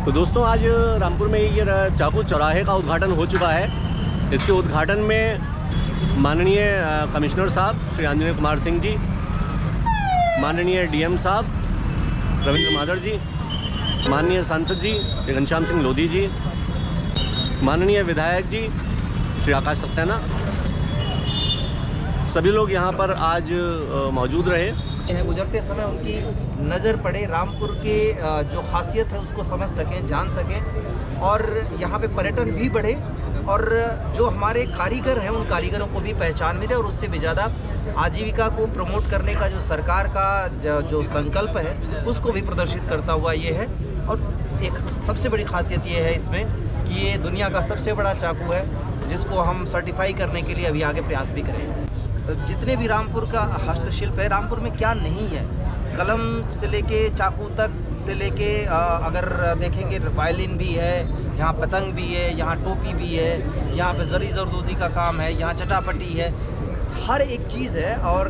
तो दोस्तों आज रामपुर में ये चाकू चौराहे का उद्घाटन हो चुका है। इसके उद्घाटन में माननीय कमिश्नर साहब श्री आंजनेय कुमार सिंह जी, माननीय डीएम साहब रविंद्र मादर जी, माननीय सांसद जी घनश्याम सिंह लोधी जी, माननीय विधायक जी श्री आकाश सक्सेना, सभी लोग यहाँ पर आज मौजूद रहे। गुजरते समय उनकी नज़र पड़े, रामपुर के जो खासियत है उसको समझ सकें, जान सकें और यहाँ पे पर्यटन भी बढ़े और जो हमारे कारीगर हैं उन कारीगरों को भी पहचान मिले और उससे भी ज़्यादा आजीविका को प्रमोट करने का जो सरकार का जो संकल्प है उसको भी प्रदर्शित करता हुआ ये है। और एक सबसे बड़ी खासियत ये है इसमें कि ये दुनिया का सबसे बड़ा चाकू है जिसको हम सर्टिफाई करने के लिए अभी आगे प्रयास भी करेंगे। जितने भी रामपुर का हस्तशिल्प है, रामपुर में क्या नहीं है, कलम से लेके चाकू तक से लेके अगर देखेंगे वायलिन भी है, यहाँ पतंग भी है, यहाँ टोपी भी है, यहाँ पे जरी जरदोजी का काम है, यहाँ चटापटी है, हर एक चीज़ है। और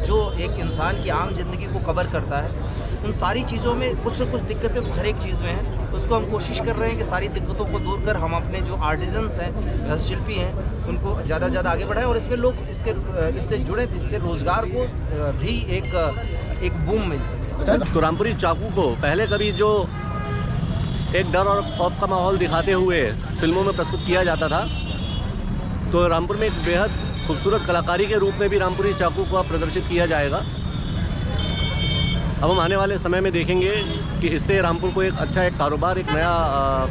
जो एक इंसान की आम जिंदगी को कवर करता है उन सारी चीज़ों में कुछ न कुछ दिक्कतें तो हर एक चीज़ में हैं। उसको हम कोशिश कर रहे हैं कि सारी दिक्कतों को दूर कर हम अपने जो आर्टिजन्स हैं, हस्तशिल्पी हैं, उनको ज़्यादा से ज़्यादा आगे बढ़ाएं और इसमें लोग इससे जुड़े जिससे रोज़गार को भी एक बूम मिल सके। तो रामपुरी चाकू को पहले कभी जो एक डर और खौफ का माहौल दिखाते हुए फिल्मों में प्रस्तुत किया जाता था, तो रामपुर में एक बेहद खूबसूरत कलाकारी के रूप में भी रामपुरी चाकू को प्रदर्शित किया जाएगा। अब हम आने वाले समय में देखेंगे कि इससे रामपुर को एक अच्छा एक कारोबार, एक नया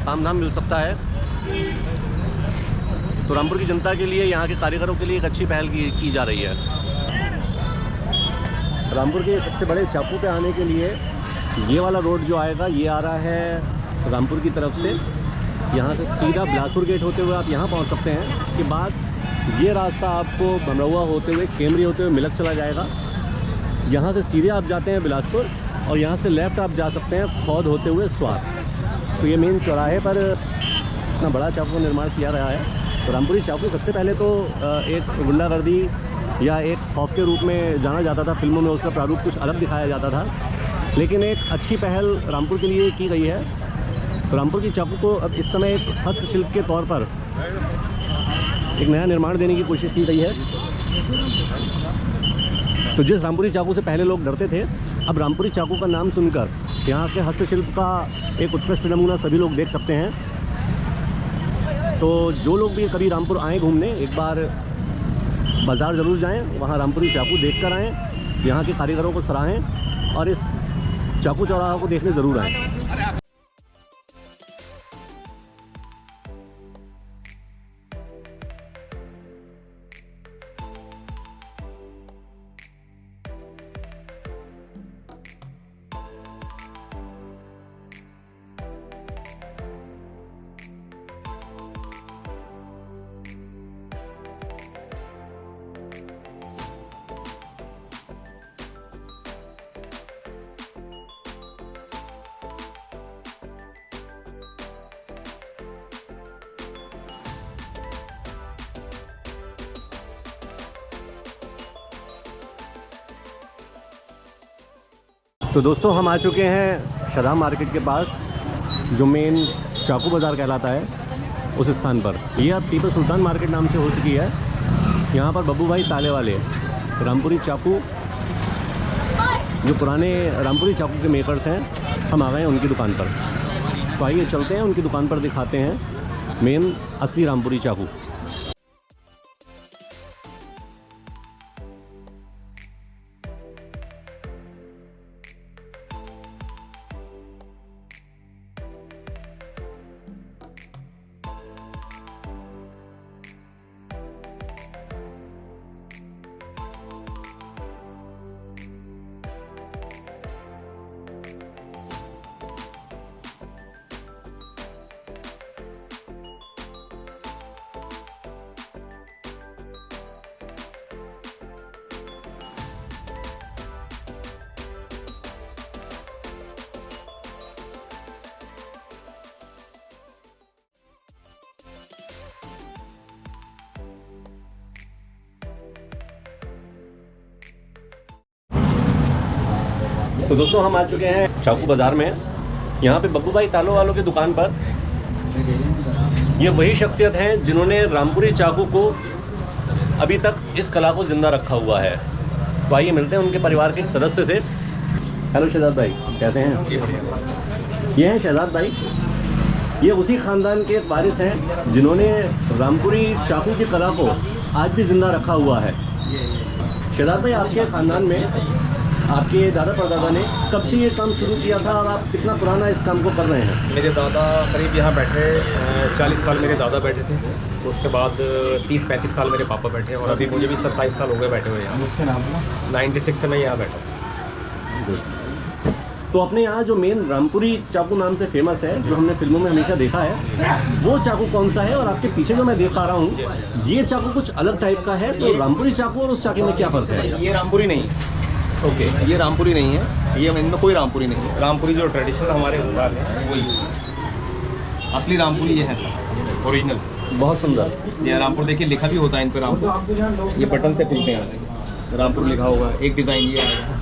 काम धाम मिल सकता है। तो रामपुर की जनता के लिए, यहाँ के कारीगरों के लिए एक अच्छी पहल की जा रही है। रामपुर के सबसे बड़े चाकू पे आने के लिए ये वाला रोड जो आएगा, ये आ रहा है रामपुर की तरफ से। यहाँ से सीधा बिलासपुर गेट होते हुए आप यहाँ पहुँच सकते हैं। उसके बाद ये रास्ता आपको भमरौआ होते हुए, केमरी होते हुए मिलक चला जाएगा। यहाँ से सीधे आप जाते हैं बिलासपुर और यहाँ से लेफ़्ट आप जा सकते हैं खौद होते हुए स्वार। तो ये मेन चौराहे पर इतना बड़ा चाकू का निर्माण किया रहा है। तो रामपुरी चाकू सबसे पहले तो एक गुंडागर्दी या एक खौफ के रूप में जाना जाता था, फिल्मों में उसका प्रारूप कुछ अलग दिखाया जाता था, लेकिन एक अच्छी पहल रामपुर के लिए की गई है। तो रामपुर की चाकू को अब इस समय एक हस्तशिल्प के तौर पर एक नया निर्माण देने की कोशिश की गई है। तो जिस रामपुरी चाकू से पहले लोग डरते थे, अब रामपुरी चाकू का नाम सुनकर यहाँ के हस्तशिल्प का एक उत्कृष्ट नमूना सभी लोग देख सकते हैं। तो जो लोग भी कभी रामपुर आएँ घूमने, एक बार बाज़ार ज़रूर जाएं, वहाँ रामपुरी चाकू देख कर आएँ, यहाँ के कारीगरों को सराहें और इस चाकू चौराहा को देखने ज़रूर आएँ। तो दोस्तों हम आ चुके हैं शदा मार्केट के पास, जो मेन चाकू बाज़ार कहलाता है, उस स्थान पर। ये अब टीपू सुल्तान मार्केट नाम से हो चुकी है। यहाँ पर बब्बू भाई ताले वाले रामपुरी चाकू, जो पुराने रामपुरी चाकू के मेकर्स हैं, हम आ गए हैं उनकी दुकान पर। तो आइए चलते हैं उनकी दुकान पर, दिखाते हैं मेन असली रामपुरी चाकू। तो दोस्तों हम आ चुके हैं चाकू बाज़ार में। यहाँ पे बब्बू भाई तालो वालों की दुकान पर ये वही शख्सियत हैं जिन्होंने रामपुरी चाकू को अभी तक इस कला को ज़िंदा रखा हुआ है। तो आइए मिलते हैं उनके परिवार के एक सदस्य से। हेलो शहजाद भाई, कैसे हैं? ये हैं शहजाद भाई, ये उसी ख़ानदान के एक वारिस हैं जिन्होंने रामपुरी चाकू की कला को आज भी ज़िंदा रखा हुआ है। शहजाद भाई, आपके ख़ानदान में आपके दादा परदादा ने कब से ये काम शुरू किया था और आप कितना पुराना इस काम को कर रहे हैं? मेरे दादा करीब यहाँ बैठे 40 साल मेरे दादा बैठे थे, उसके बाद 30-35 साल मेरे पापा बैठे और अभी मुझे भी 27 साल हो गए बैठे हुए यहाँ। 96 से मैं यहाँ बैठा। तो अपने यहाँ जो मेन रामपुरी चाकू नाम से फेमस है, जो हमने फिल्मों में हमेशा देखा है, वो चाकू कौन सा है? और आपके पीछे जो मैं देख पा रहा हूँ ये चाकू कुछ अलग टाइप का है, तो रामपुरी चाकू और उस चाकू में क्या फ़र्क है? ये रामपुरी नहीं है। ओके, ये रामपुरी नहीं है, ये इनमें कोई रामपुरी नहीं है। रामपुरी जो ट्रेडिशनल हमारे होता है वही असली रामपुरी ये है, ओरिजिनल। बहुत सुंदर। ये रामपुर देखिए लिखा भी होता है इन पर रामपुर, ये बटन से खुलते हैं, रामपुर लिखा होगा। एक डिज़ाइन ये आएगा,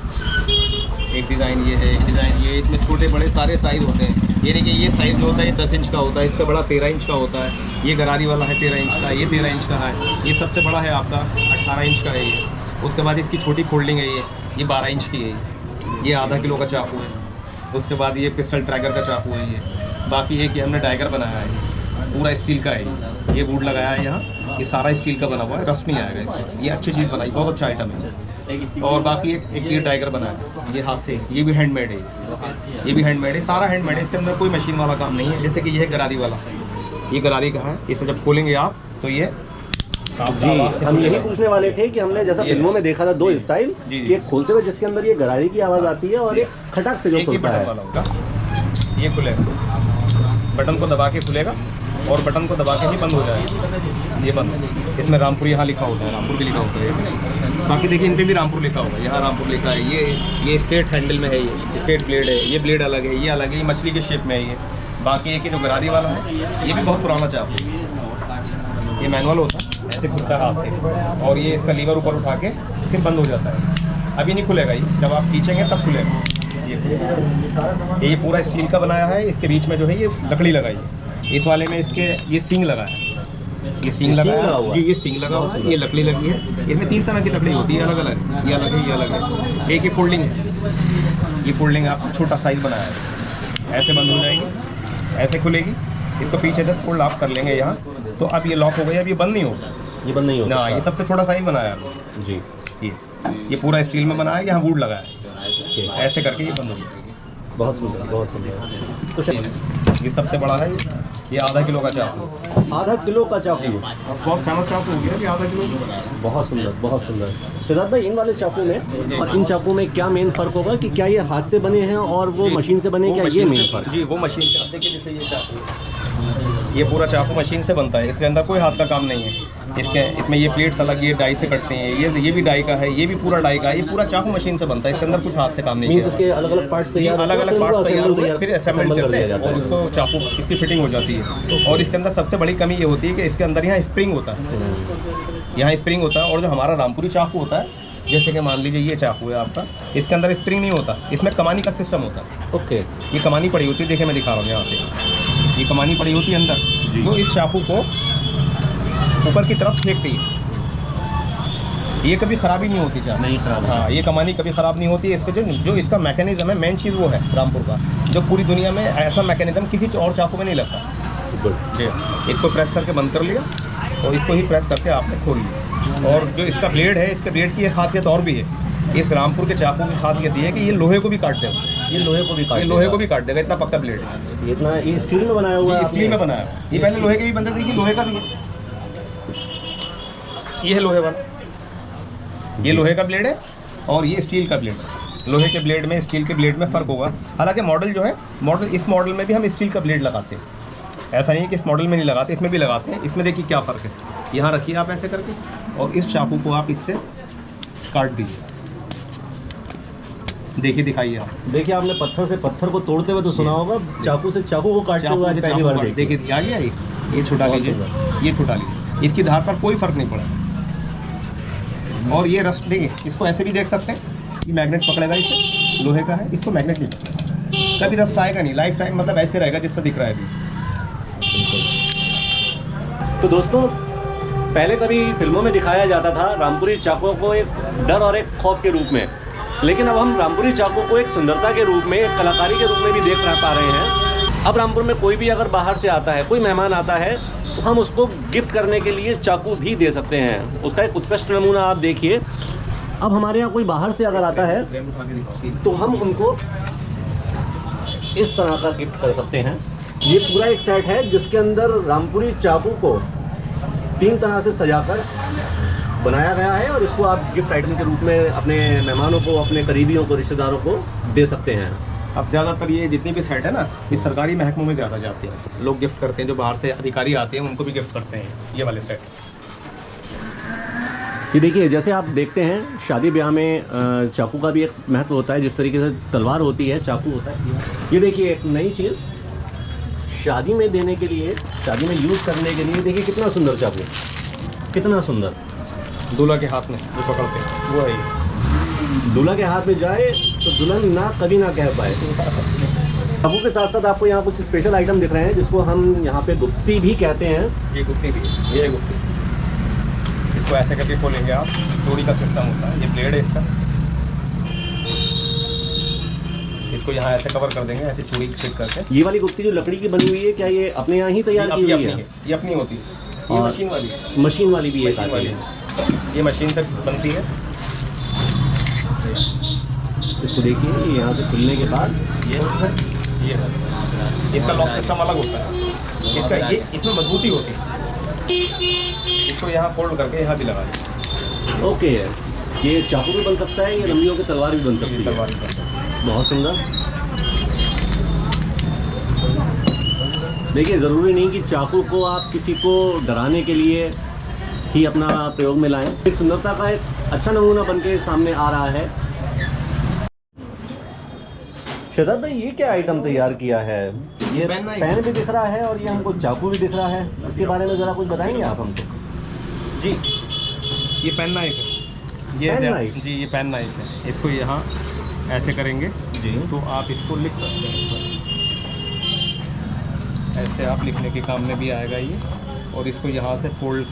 एक डिज़ाइन ये है, एक डिज़ाइन ये, इसमें छोटे बड़े सारे साइज़ होते हैं। ये देखिए ये साइज़ जो होता है ये 10 इंच का होता है, इससे बड़ा 13 इंच का होता है। ये गरारी वाला है 13 इंच का, ये 13 इंच का है। ये सबसे बड़ा है आपका 18 इंच का है ये। उसके बाद इसकी छोटी फोल्डिंग है ये 12 इंच की है। ये आधा किलो का चाकू है। उसके बाद ये पिस्टल ट्रैगर का चाकू है ये। बाकी ये कि हमने टाइगर बनाया है, पूरा स्टील का है। ये वुड लगाया है यहाँ, ये सारा स्टील का बना हुआ है, रस्ट नहीं आएगा इसमें। ये अच्छी चीज़ बनाई, बहुत अच्छा आइटम है। और बाकी एक ये टाइगर बनाया है, ये हाथ से, ये भी हैंडमेड है। ये भी हैंडमेड है, सारा हैंडमेड है। इसके अंदर कोई मशीन वाला काम नहीं है। जैसे कि ये है गरारी वाला, ये गरारी का है। इसे जब खोलेंगे आप तो ये जी, हम यही पूछने वाले थे कि हमने जैसा फिल्मों में देखा था दो स्टाइल, एक खोलते हुए जिसके अंदर ये गरारी की आवाज़ आती है और एक खटाक से जो खुलता है। ये खुलेगा, बटन को दबा के खुलेगा और बटन को दबा के ही बंद हो जाएगा। ये बंद, इसमें रामपुर यहाँ लिखा होता है, रामपुर भी लिखा होता है। बाकी देखिए इन पे भी रामपुर लिखा होगा, यहाँ रामपुर लिखा है। ये स्ट्रेट हैंडल में है, ये स्ट्रेट ब्लेड है। ये ब्लेड अलग है, ये अलग है, ये मछली के शेप में है ये। बाकी एक जो गरारी वाला है ये भी बहुत पुराना चाकू है। ये मैनुअल होता है, ऐसे खुलता है हाथ से, और ये इसका लीवर ऊपर उठा के फिर बंद हो जाता है। अभी नहीं खुलेगा ये, जब आप खींचेंगे तब खुलेगा। ये पूरा स्टील का बनाया है। इसके बीच में जो है ये लकड़ी लगाई है। इस वाले में इसके ये सींग लगा है, ये सींग लगा है जी, ये सींग लगा हुआ है। ये लकड़ी लगी है। इसमें 3 तरह की लकड़ी होती है, अलग अलग। ये अलग है, ये अलग है। एक ये फोल्डिंग है, ये फोल्डिंग आपको छोटा साइज बनाया है। ऐसे बंद हो जाएगी, ऐसे खुलेगी। इसको पीछे से फोल्ड आप कर लेंगे यहाँ, तो अब ये लॉक हो गया। अब ये बंद नहीं होगा, ये बंद नहीं होगा ना। ये सबसे छोटा साइज बनाया है जी। ये पूरा स्टील में बनाया है, यहाँ वुड लगाया है। ऐसे करके ये बंद हो जाएगी। बहुत सुंदर, बहुत सुंदर। तो ये सबसे बड़ा है, ये आधा किलो का चाकू। आधा किलो का चाकू, बहुत फेमस चाकू हो गया कि आधा किलो। बहुत सुंदर, बहुत सुंदर। शहजाद भाई, इन वाले चाकू में और इन चाकू में क्या मेन फ़र्क होगा कि क्या ये हाथ से बने हैं और वो मशीन से बने, क्या ये मेन फ़र्क? जी, वो मशीन से। आप देखिए जैसे ये चाकू, ये पूरा चाकू मशीन से बनता है। इसके अंदर कोई हाथ का काम नहीं है। इसमें ये प्लेट्स अलग, ये डाई से कटते हैं। ये भी डाई का है, ये भी पूरा डाई का है। ये पूरा चाकू मशीन से बनता है। इसके अंदर कुछ हाथ से काम नहीं है। इसके अलग अलग पार्ट्स तैयार, अलग अलग पार्ट्स तैयार हुए, फिर असेंबल करते हैं और उसको चाकू इसकी फिटिंग हो जाती है। और इसके अंदर सबसे बड़ी कमी ये होती है कि इसके अंदर यहाँ स्प्रिंग होता है, यहाँ स्प्रिंग होता है। और जो हमारा रामपुरी चाकू होता है, जैसे कि मान लीजिए ये चाकू है आपका, इसके अंदर स्प्रिंग नहीं होता, इसमें कमानी का सिस्टम होता है। ओके, ये कमानी पड़ी होती है, देखिए मैं दिखा रहा हूँ यहाँ से। ये कमानी पड़ी होती है अंदर, जो इस चाकू को ऊपर की तरफ फेंकती है। ये कभी ख़राबी नहीं होती चाकू, नहीं खराब। हाँ, ये कमानी कभी ख़राब नहीं होती है। इसके जो इसका मैकेनिज़्म है, मेन चीज़ वो है रामपुर का, जो पूरी दुनिया में ऐसा मैकेनिज़्म किसी और चाकू में नहीं लगता। जी, इसको प्रेस करके बंद कर लिया और इसको ही प्रेस करके आपने खोल लिया। और जो इसका ब्लेड है, इसके ब्लेड की एक खासियत और भी है। इस रामपुर के चाकू की खासियत ये है कि ये लोहे को भी काट देगा। ये लोहे को भी काट देगा, इतना पक्का ब्लेड है। इतना ये स्टील में बनाया हुआ है? स्टील में बनाया है। ये पहले लोहे के भी बनते थे, कि लोहे का भी है। ये है लोहे वाला, ये लोहे का ब्लेड है और ये स्टील का ब्लेड है। लोहे के ब्लेड में स्टील के ब्लेड में फ़र्क होगा। हालांकि मॉडल जो है, इस मॉडल में भी हम स्टील का ब्लेड लगाते हैं। ऐसा नहीं है कि इस मॉडल में नहीं लगाते, इसमें भी लगाते हैं। इसमें देखिए क्या फ़र्क है। यहाँ रखिए आप ऐसे करके और इस चाकू को आप इससे काट दीजिए। देखिए, दिखाइए आप। देखिए, आपने पत्थर से पत्थर को तोड़ते हुए तो सुना होगा, चाकू से चाकू को काटते हुए आज पहली बार देखिए। आ गया ये छुटा लीजिए, ये छुटा लीजिए। इसकी धार पर कोई फ़र्क नहीं पड़ा। और ये रस्ट देखिए, इसको ऐसे भी देख सकते हैं। ये मैग्नेट पकड़ेगा, इसे लोहे का है, इसको मैग्नेट नहीं पकड़ेगा। कभी रस्ट आएगा नहीं, लाइफ टाइम मतलब ऐसे रहेगा जिससे दिख रहा है अभी। तो दोस्तों, पहले कभी फिल्मों में दिखाया जाता था रामपुरी चाकू को एक डर और एक खौफ के रूप में, लेकिन अब हम रामपुरी चाकू को एक सुंदरता के रूप में, एक कलाकारी के रूप में भी देख पा रहे हैं। अब रामपुर में कोई भी अगर बाहर से आता है, कोई मेहमान आता है, तो हम उसको गिफ्ट करने के लिए चाकू भी दे सकते हैं। उसका एक उत्कृष्ट नमूना आप देखिए। अब हमारे यहाँ कोई बाहर से अगर आता है तो हम उनको इस तरह का गिफ्ट कर सकते हैं। ये पूरा एक सेट है जिसके अंदर रामपुरी चाकू को 3 तरह से सजाकर बनाया गया है और इसको आप गिफ्ट आइटम के रूप में अपने मेहमानों को, अपने करीबियों को, रिश्तेदारों को दे सकते हैं। अब ज़्यादातर ये जितनी भी सेट है ना, ये सरकारी महकमों में ज़्यादा जाते हैं, लोग गिफ्ट करते हैं। जो बाहर से अधिकारी आते हैं उनको भी गिफ्ट करते हैं ये वाले सेट। ये देखिए, जैसे आप देखते हैं शादी ब्याह में चाकू का भी एक महत्व होता है। जिस तरीके से तलवार होती है, चाकू होता है। ये देखिए एक नई चीज़ शादी में देने के लिए, शादी में यूज़ करने के लिए। देखिए कितना सुंदर चाकू, कितना सुंदर। दूल्हा के हाथ में जो पकड़ते हैं वो है ये। दूल्हा के हाथ में जाए तो दुल्हन ना कभी ना कह पाए। चाकू के साथ साथ आपको यहाँ कुछ स्पेशल आइटम दिख रहे हैं जिसको हम यहाँ पे गुप्ती भी कहते हैं। ये गुप्ती भी है, ये गुप्ती। इसको ऐसे करके खोलेंगे आप, चोरी का सिस्टम होता है। ये ब्लेड है इसका, इसको यहाँ ऐसे कवर कर देंगे, ऐसे चूड़ी फिट करके। ये वाली गुप्ती जो लकड़ी की बनी हुई है, क्या ये अपने यहाँ ही तैयार की हुई है? ये अपनी होती है। ये मशीन वाली है, मशीन वाली भी मशीन वाली है। ये मशीन से बनती है। इसको देखिए, ये यहाँ से खुलने के बाद ये इसका लॉक सिस्टम अलग होता है। इसका ये इसमें मजबूती होती है। इसको यहाँ फोल्ड करके यहाँ भी लगा दें। ओके, ये चाकू भी बन सकता है, ये लंबी होकर तलवार भी बन सकती है। तलवार भी बन सकती है। बहुत सुंदर। देखिए, ज़रूरी नहीं कि चाकू को आप किसी को डराने के लिए ही अपना प्रयोग में लाएं। एक सुंदरता का एक अच्छा नमूना बनके सामने आ रहा है। शहजाद भाई, ये क्या आइटम तैयार किया है? ये पेन भी दिख रहा है और ये हमको चाकू भी दिख रहा है। इसके बारे में ज़रा कुछ बताएंगे आप हमको? जी, ये पेन नाइफ है। ये पेन नाइफ? जी, ये पेन नाइफ है। इसको यहाँ ऐसे करेंगे जी, तो आप इसको लिख सकते हैं। ऐसे आप लिखने के काम में भी आएगा ये। और इसको यहाँ से फोल्ड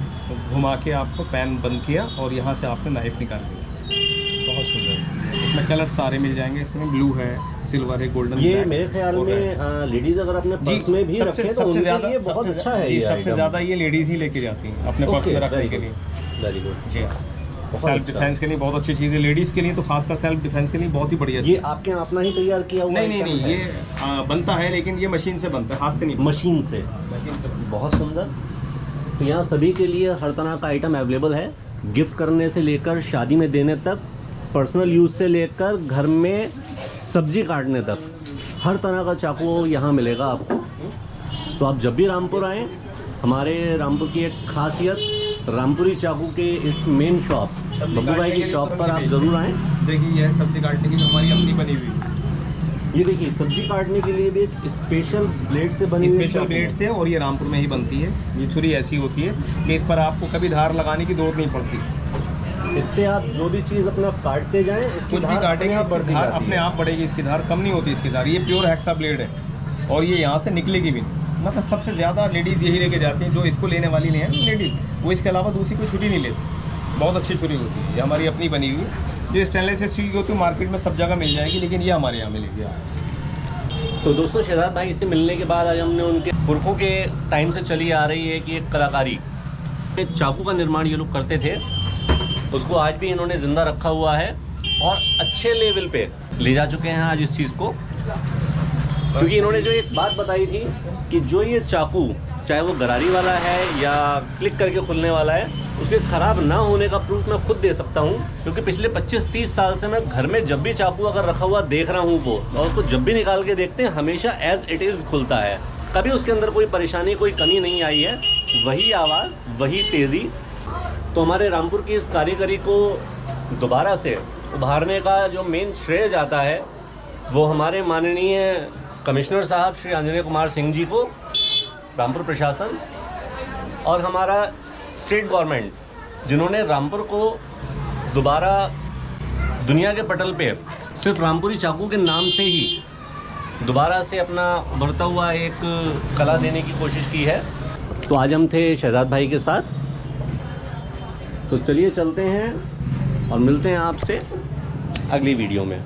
घुमा के आपको पेन बंद किया और यहाँ से आपने नाइफ निकाल लिया। बहुत सुंदर। इसमें कलर सारे मिल जाएंगे। इसमें ब्लू है, सिल्वर है, गोल्डन। ये मेरे ख्याल में लेडीज अगर अपने पर्स में भी रखें तो उनके लिए बहुत अच्छा है। ये सबसे ज़्यादा ये लेडीज़ ही लेके जाती हैं अपने पर्स में रखने के लिए। Very good. जी हाँ, सेल्फ डिफेंस के लिए बहुत अच्छी चीज़ है। लेडीज़ के लिए तो खासकर सेल्फ डिफेंस के लिए बहुत ही बढ़िया। ये आपके यहाँ अपना ही तैयार किया हुआ? नहीं, ये बनता है, लेकिन ये मशीन से बनता है, हाथ से नहीं। मशीन से। बहुत सुंदर। तो यहाँ सभी के लिए हर तरह का आइटम अवेलेबल है, गिफ्ट करने से लेकर शादी में देने तक, पर्सनल यूज़ से लेकर घर में सब्जी काटने तक, हर तरह का चाकू यहाँ मिलेगा आपको। तो आप जब भी रामपुर आएँ, हमारे रामपुर की एक खासियत रामपुरी चाकू के इस मेन शॉप, बब्बू भाई की शॉप पर आप ज़रूर आएँ। देखिए, यह सब्जी काटने की हमारी अपनी बनी हुई है। ये देखिए, सब्जी काटने के लिए भी एक स्पेशल ब्लेड से बनी हुई स्पेशल ब्लेड से, और ये रामपुर में ही बनती है। ये छुरी ऐसी होती है कि इस पर आपको कभी धार लगाने की जरूरत नहीं पड़ती। इससे आप जो भी चीज़ अपना काटते जाएं, इसकी कुछ भी धार काटेंगे, बढ़ती धार जाती अपने है। आप बढ़ेगी। इसकी धार कम नहीं होती। इसकी धार ये प्योर हेक्सा ब्लेड है और ये यहाँ से निकलेगी भी। मतलब सबसे ज़्यादा लेडीज़ यही लेके जाती हैं, जो इसको लेने वाली नहीं है लेडीज़, वो इसके अलावा दूसरी कोई छुरी नहीं लेती। बहुत अच्छी छुरी होती है, ये हमारी अपनी बनी हुई है। जो स्टेनलेस स्टील की होती है मार्केट में सब जगह मिल जाएगी, लेकिन ये हमारे यहाँ मिलेगी। तो दोस्तों, शहजाद भाई से मिलने के बाद आज हमने उनके पुरखों के टाइम से चली आ रही है कि एक कलाकारी, एक चाकू का निर्माण ये लोग करते थे, उसको आज भी इन्होंने ज़िंदा रखा हुआ है और अच्छे लेवल पे ले जा चुके हैं आज इस चीज़ को। क्योंकि इन्होंने जो एक बात बताई थी कि जो ये चाकू, चाहे वो गरारी वाला है या क्लिक करके खुलने वाला है, उसके ख़राब ना होने का प्रूफ मैं खुद दे सकता हूँ। क्योंकि पिछले 25-30 साल से मैं घर में जब भी चाकू अगर रखा हुआ देख रहा हूँ वो, और उसको जब भी निकाल के देखते हैं, हमेशा एज़ इट इज़ खुलता है। कभी उसके अंदर कोई परेशानी, कोई कमी नहीं आई है। वही आवाज़, वही तेज़ी। तो हमारे रामपुर की इस कारीगरी को दोबारा से उभारने का जो मेन श्रेय जाता है वो हमारे माननीय कमिश्नर साहब श्री अंजनी कुमार सिंह जी को, रामपुर प्रशासन और हमारा स्टेट गवर्नमेंट, जिन्होंने रामपुर को दोबारा दुनिया के पटल पे सिर्फ रामपुरी चाकू के नाम से ही दोबारा से अपना उभरता हुआ एक कला देने की कोशिश की है। तो आज हम थे शहजाद भाई के साथ, तो चलिए चलते हैं और मिलते हैं आपसे अगली वीडियो में।